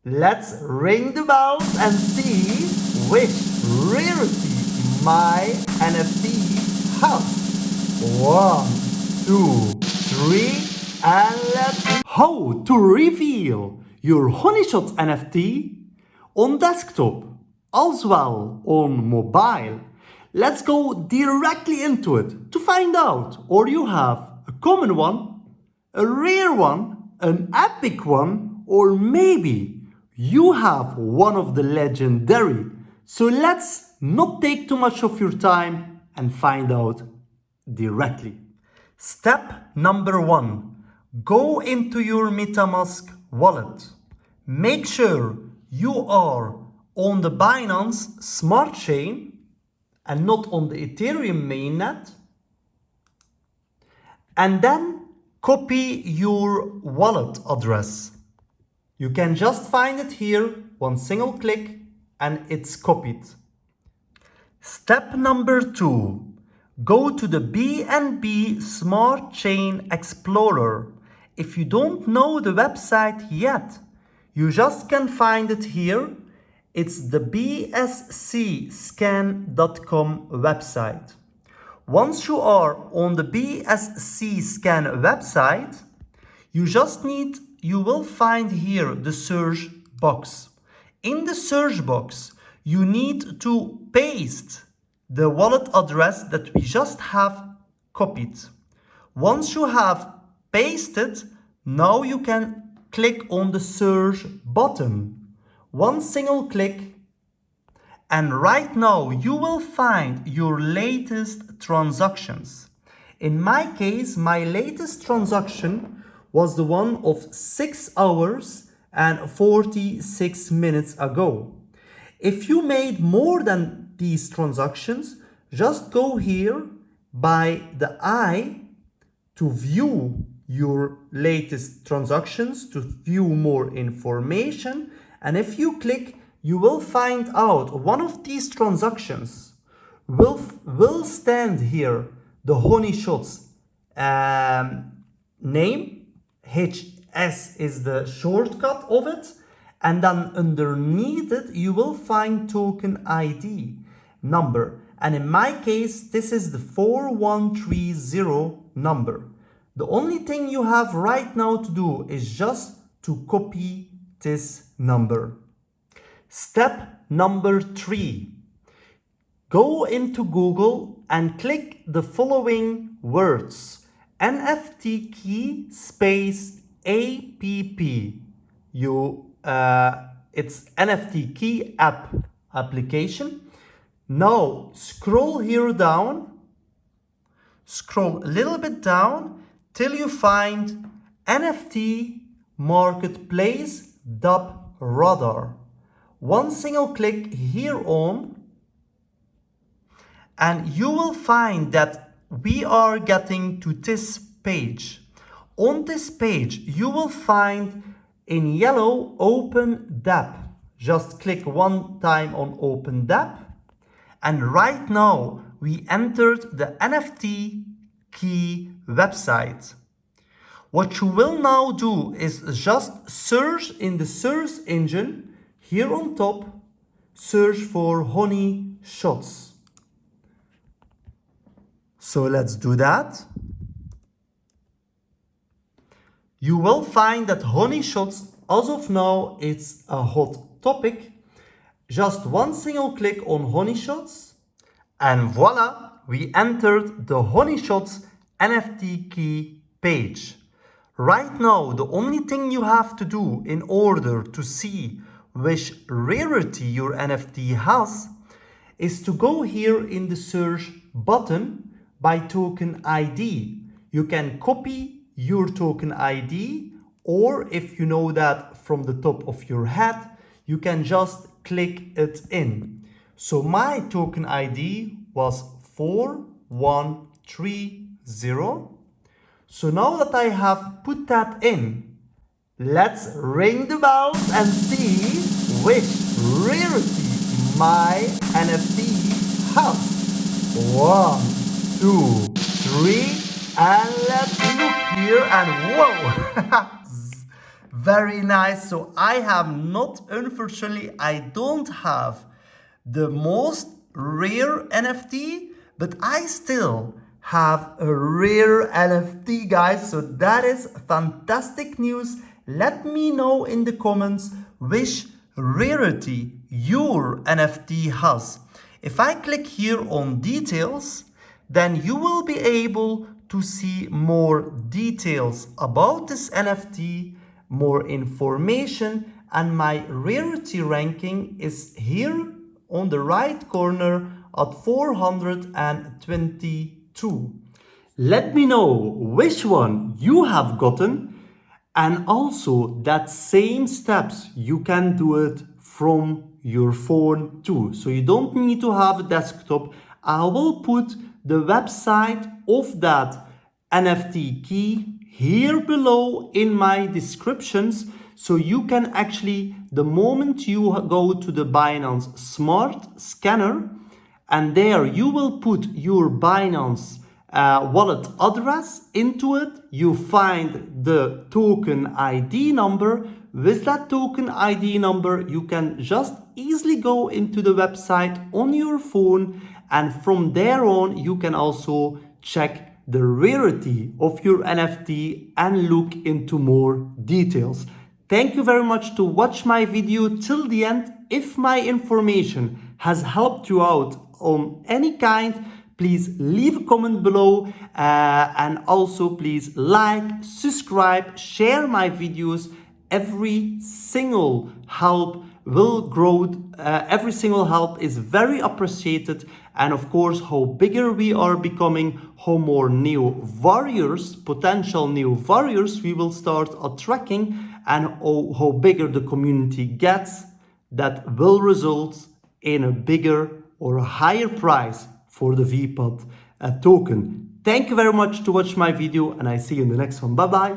Let's ring the bells and see which rarity my NFT has. 1, 2, 3, and let's... How to reveal your HoneyShots NFT on desktop as well on mobile. Let's go directly into it to find out, or you have a common one, a rare one, an epic one, or maybe you have one of the legendary. So let's not take too much of your time and find out directly. Step number 1. Go into your MetaMask wallet. Make sure you are on the Binance Smart Chain and not on the Ethereum mainnet. And then copy your wallet address. You can just find it here, one single click, and it's copied. Step number 2. Go to the BNB Smart Chain Explorer. If you don't know the website yet, you just can find it here. It's the bscscan.com website. Once you are on the bscscan website, you will find here the search box. In the search box, you need to paste the wallet address that we just have copied. Once you have pasted, now you can click on the search button. One single click, and right now you will find your latest transactions. In my case, my latest transaction was the one of 6 hours and 46 minutes ago. If you made more than these transactions, just go here by the eye to view your latest transactions, to view more information. And if you click, you will find out one of these transactions will stand here, the HoneyShots name. HS is the shortcut of it, and then underneath it you will find token ID number, and in my case this is the 4130 number. The only thing you have right now to do is just to copy this number. Step number 3. Go into Google and click the following words: NFT key space app. It's NFT key application. Now scroll here down, scroll a little bit down till you find NFT marketplace dub radar. One single click here on, and you will find that we are getting to this page. On this page, you will find in yellow open dApp. Just click one time on open dApp. And right now, we entered the NFT key website. What you will now do is just search in the search engine here on top, search for HoneyShots. So let's do that. You will find that HoneyShots, as of now, it's a hot topic. Just one single click on HoneyShots, and voila, we entered the HoneyShots NFT key page. Right now, the only thing you have to do in order to see which rarity your NFT has is to go here in the search button by token ID. You can copy your token ID, or if you know that from the top of your head, you can just click it in. So my token ID was 4130. So now that I have put that in, let's ring the bells and see which rarity my NFT has. 1, 2, 3, and let's look here, and whoa, Very nice. So I have not, unfortunately, I don't have the most rare NFT, but I still have a rare NFT, guys. So that is fantastic news. Let me know in the comments which rarity your NFT has. If I click here on details, then you will be able to see more details about this NFT, more information, and my rarity ranking is here on the right corner at 422. Let me know which one you have gotten, and also that same steps you can do it from your phone too. So you don't need to have a desktop. I will put the website of that NFT key here below in my descriptions, so you can actually, the moment you go to the Binance Smart Scanner, and there you will put your Binance wallet address into it, you find the token ID number. With that token ID number, you can just easily go into the website on your phone, and from there on, you can also check the rarity of your NFT and look into more details. Thank you very much to watch my video till the end. If my information has helped you out on any kind, please leave a comment below, and also please like, subscribe, share my videos. Every single help will grow. Every single help is very appreciated. And of course, how bigger we are becoming, how more new warriors, potential new warriors we will start attracting, and how bigger the community gets, that will result in a bigger or a higher price for the Vpad token. Thank you very much to watch my video, and I see you in the next one. Bye bye.